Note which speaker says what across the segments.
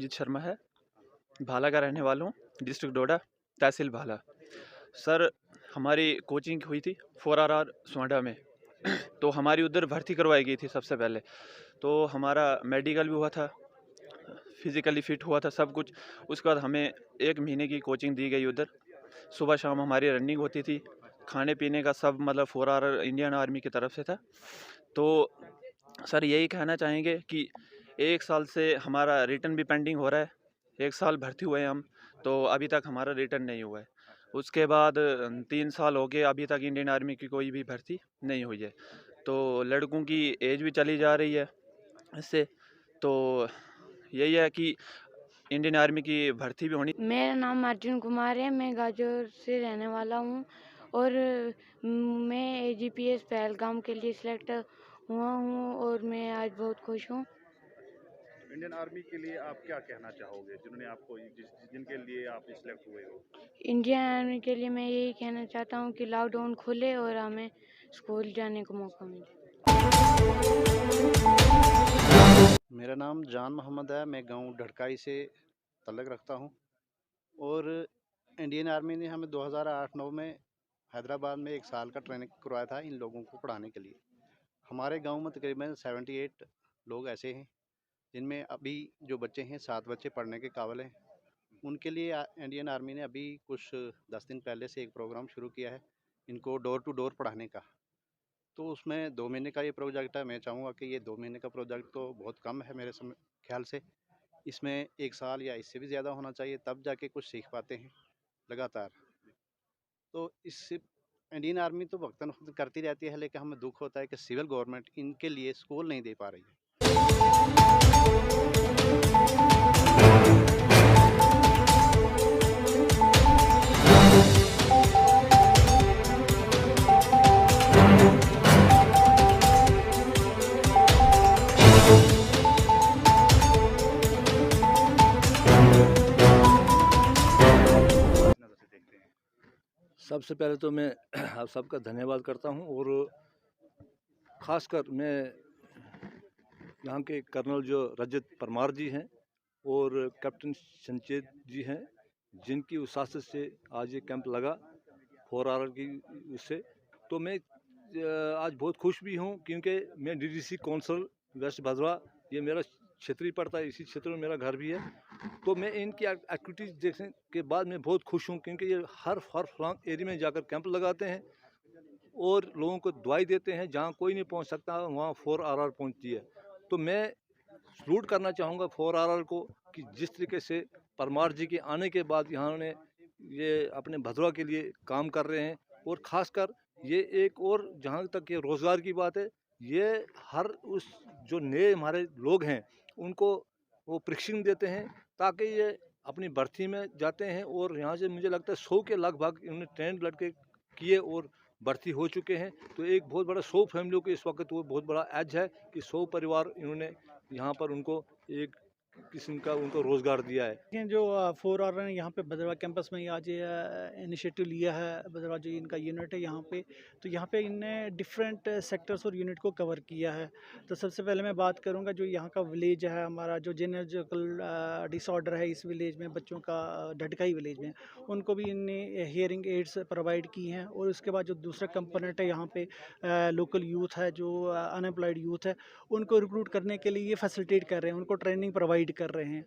Speaker 1: रंजीत शर्मा है, भाला का रहने वाला हूँ, डिस्ट्रिक्ट डोडा, तहसील भाला। सर, हमारी कोचिंग हुई थी 4RR सोंडा में। तो हमारी उधर भर्ती करवाई गई थी सबसे पहले। तो हमारा मेडिकल भी हुआ था, फिज़िकली फ़िट हुआ था सब कुछ। उसके बाद हमें 1 महीने की कोचिंग दी गई उधर। सुबह शाम हमारी रनिंग होती थी, खाने पीने का सब मतलब 4RR इंडियन आर्मी की तरफ से था। तो सर यही कहना चाहेंगे कि 1 साल से हमारा रिटर्न भी पेंडिंग हो रहा है। 1 साल भर्ती हुए हम, तो अभी तक हमारा रिटर्न नहीं हुआ है। उसके बाद 3 साल हो गए, अभी तक इंडियन आर्मी की कोई भी भर्ती नहीं हुई है। तो लड़कों की एज भी चली जा रही है इससे। तो यही है कि इंडियन आर्मी की भर्ती भी होनी।
Speaker 2: मेरा नाम अर्जुन कुमार है, मैं गाजर से रहने वाला हूँ और मैं AGPS पहलगाम के लिए सिलेक्ट हुआ हूँ और मैं आज बहुत खुश हूँ।
Speaker 3: इंडियन आर्मी के लिए आप क्या कहना चाहोगे, जिन्होंने आपको जिनके लिए आप सिलेक्ट हुए हो?
Speaker 2: इंडियन आर्मी के लिए मैं यही कहना चाहता हूँ कि लॉकडाउन खुले और हमें स्कूल जाने का मौका मिले।
Speaker 4: मेरा नाम जान मोहम्मद है, मैं गांव ढड़काई से तल्लक रखता हूं और इंडियन आर्मी ने हमें 2008-9 में हैदराबाद में 1 साल का ट्रेनिंग करवाया था इन लोगों को पढ़ाने के लिए। हमारे गांव में तकरीबन 78 लोग ऐसे हैं जिनमें अभी जो बच्चे हैं 7 बच्चे पढ़ने के काबिल हैं। उनके लिए इंडियन आर्मी ने अभी कुछ 10 दिन पहले से एक प्रोग्राम शुरू किया है इनको डोर टू डोर पढ़ाने का। तो उसमें 2 महीने का ये प्रोजेक्ट है। मैं चाहूँगा कि ये 2 महीने का प्रोजेक्ट तो बहुत कम है मेरे ख्याल से। इसमें 1 साल या इससे भी ज़्यादा होना चाहिए, तब जाके कुछ सीख पाते हैं लगातार। तो इससे इंडियन आर्मी तो वक्तन वक्त करती रहती है, लेकिन हमें दुख होता है कि सिविल गवर्नमेंट इनके लिए स्कूल नहीं दे पा रही है।
Speaker 3: नज़र से देखते हैं?
Speaker 5: सबसे पहले तो मैं आप सबका धन्यवाद करता हूं और ख़ासकर मैं यहाँ के कर्नल जो रजत परमार जी हैं और कैप्टन संचेत जी हैं, जिनकी वसासत से आज ये कैंप लगा 4RR की उससे। तो मैं आज बहुत खुश भी हूँ क्योंकि मैं DDC कौंसल वेस्ट भदवा, ये मेरा क्षेत्र ही पड़ता है, इसी क्षेत्र में मेरा घर भी है। तो मैं इनकी एक्टिविटीज़ देखने के बाद मैं बहुत खुश हूँ क्योंकि ये हर फ्लैंक एरिया में जाकर कैंप लगाते हैं और लोगों को दवाई देते हैं। जहाँ कोई नहीं पहुँच सकता वहाँ 4RR पहुँचती है। तो मैं सलूट करना चाहूँगा 4RR को कि जिस तरीके से परमार जी के आने के बाद यहाँ ने ये अपने भदवा के लिए काम कर रहे हैं और ख़ासकर ये एक और जहाँ तक ये रोज़गार की बात है, ये हर उस जो नए हमारे लोग हैं उनको वो प्रशिक्षण देते हैं ताकि ये अपनी भर्ती में जाते हैं और यहाँ से मुझे लगता है 100 के लगभग इन्होंने ट्रेंड लड़के किए और भर्ती हो चुके हैं। तो एक बहुत बड़ा 100 फैमिलियों के इस वक्त वो बहुत बड़ा एज है कि 100 परिवार इन्होंने यहाँ पर उनको एक किस्म का उनको रोज़गार दिया है।
Speaker 6: लेकिन जो 4RR ने यहाँ पे भद्रवा कैंपस में आज इनिशिएटिव लिया है, भद्रवा जो इनका यूनिट है यहाँ पे, तो यहाँ पे इनने डिफरेंट सेक्टर्स और यूनिट को कवर किया है। तो सबसे पहले मैं बात करूँगा जो यहाँ का विलेज है हमारा, जो जेनेरोलॉजिकल डिसऑर्डर है इस विलेज में बच्चों का, ढटकाई विलेज में, उनको भी इनने हियरिंग एड्स प्रोवाइड की हैं। और उसके बाद जो दूसरा कंपोनेंट है यहाँ पे लोकल यूथ है, जो अनएम्प्लॉयड यूथ है, उनको रिक्रूट करने के लिए ये फैसिलिटेट कर रहे हैं, उनको ट्रेनिंग प्रोवाइड कर रहे हैं।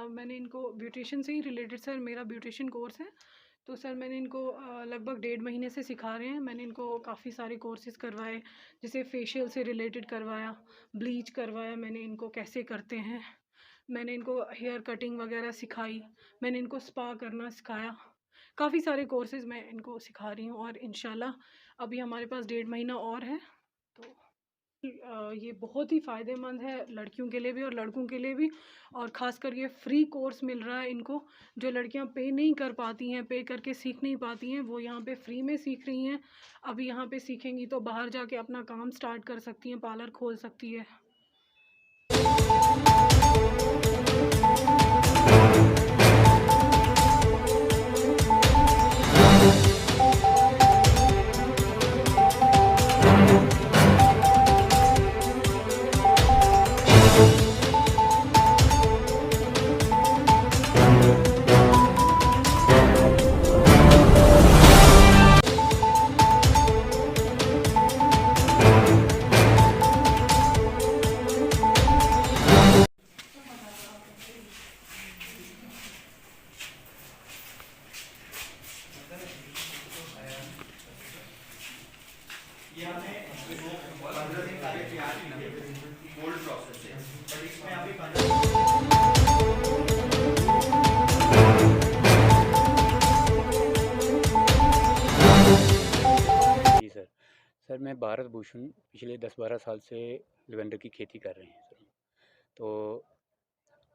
Speaker 7: मैंने इनको ब्यूटिशियन से ही रिलेटेड, सर मेरा ब्यूटिशियन कोर्स है, तो सर मैंने इनको लगभग 1.5 महीने से सिखा रहे हैं। मैंने इनको काफ़ी सारे कोर्सेज़ करवाए, जैसे फेशियल से रिलेटेड करवाया, ब्लीच करवाया, मैंने इनको कैसे करते हैं, मैंने इनको हेयर कटिंग वगैरह सिखाई, मैंने इनको स्पा करना सिखाया। काफ़ी सारे कोर्सेज़ मैं इनको सिखा रही हूँ और इंशाल्लाह अभी हमारे पास 1.5 महीना और है। तो ये बहुत ही फ़ायदेमंद है लड़कियों के लिए भी और लड़कों के लिए भी, और ख़ासकर ये फ्री कोर्स मिल रहा है इनको। जो लड़कियां पे नहीं कर पाती हैं, पे करके सीख नहीं पाती हैं, वो यहाँ पे फ्री में सीख रही हैं। अभी यहाँ पे सीखेंगी तो बाहर जाके अपना काम स्टार्ट कर सकती हैं, पार्लर खोल सकती है।
Speaker 8: जी सर। सर मैं भारत भूषण पिछले 10-12 साल से लेवेंडर की खेती कर रहे हैं सर। तो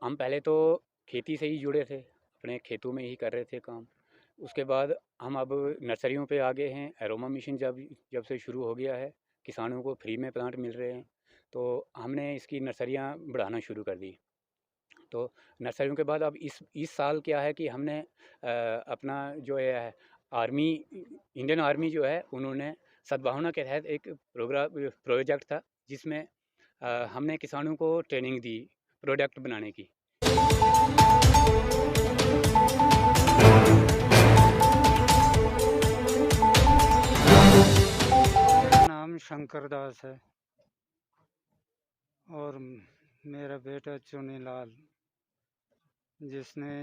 Speaker 8: हम पहले तो खेती से ही जुड़े थे, अपने खेतों में ही कर रहे थे काम। उसके बाद हम अब नर्सरियों पे आ गए हैं। एरोमा मिशन जब जब से शुरू हो गया है, किसानों को फ्री में प्लांट मिल रहे हैं, तो हमने इसकी नर्सरियाँ बढ़ाना शुरू कर दी। तो नर्सरियों के बाद अब इस साल क्या है कि हमने अपना जो है आर्मी, इंडियन आर्मी जो है, उन्होंने सद्भावना के तहत एक प्रोजेक्ट था, जिसमें हमने किसानों को ट्रेनिंग दी प्रोडक्ट बनाने की।
Speaker 9: मेरा नाम शंकर दास है और मेरा बेटा चुनीलाल, जिसने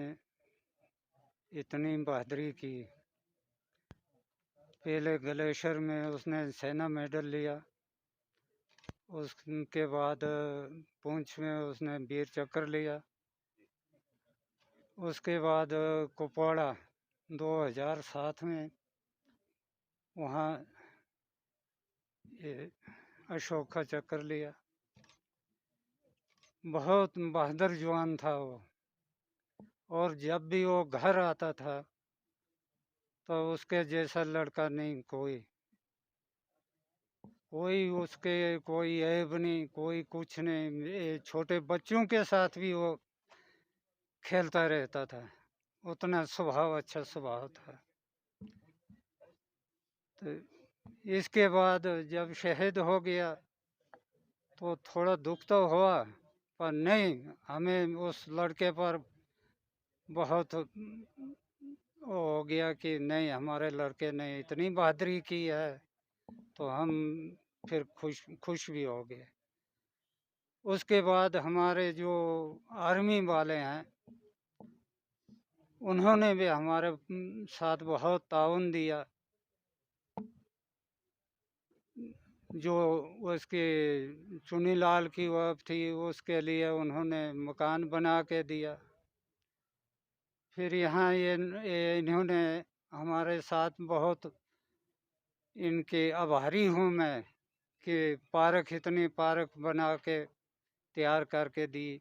Speaker 9: इतनी बहादुरी की। पहले ग्लेशियर में उसने सेना मेडल लिया, उसके बाद पुंछ में उसने वीर चक्र लिया, उसके बाद कुपवाड़ा 2007 में वहाँ ये अशोक का चक्र लिया। बहुत बहादुर जवान था वो, और जब भी वो घर आता था तो उसके जैसा लड़का नहीं कोई उसके कोई ऐब नहीं, कोई कुछ नहीं। ये छोटे बच्चों के साथ भी वो खेलता रहता था, उतना स्वभाव, अच्छा स्वभाव था। तो इसके बाद जब शहीद हो गया तो थोड़ा दुख तो हुआ, पर नहीं, हमें उस लड़के पर बहुत वो हो गया कि नहीं, हमारे लड़के ने इतनी बहादुरी की है, तो हम फिर खुश भी हो गए। उसके बाद हमारे जो आर्मी वाले हैं, उन्होंने भी हमारे साथ बहुत ताउन दिया। जो उसके चुनीलाल की वाइफ थी, उसके लिए उन्होंने मकान बना के दिया। फिर यहाँ ये इन्होंने हमारे साथ बहुत, इनके आभारी हूँ मैं कि इतनी पार्क बना के तैयार करके दी।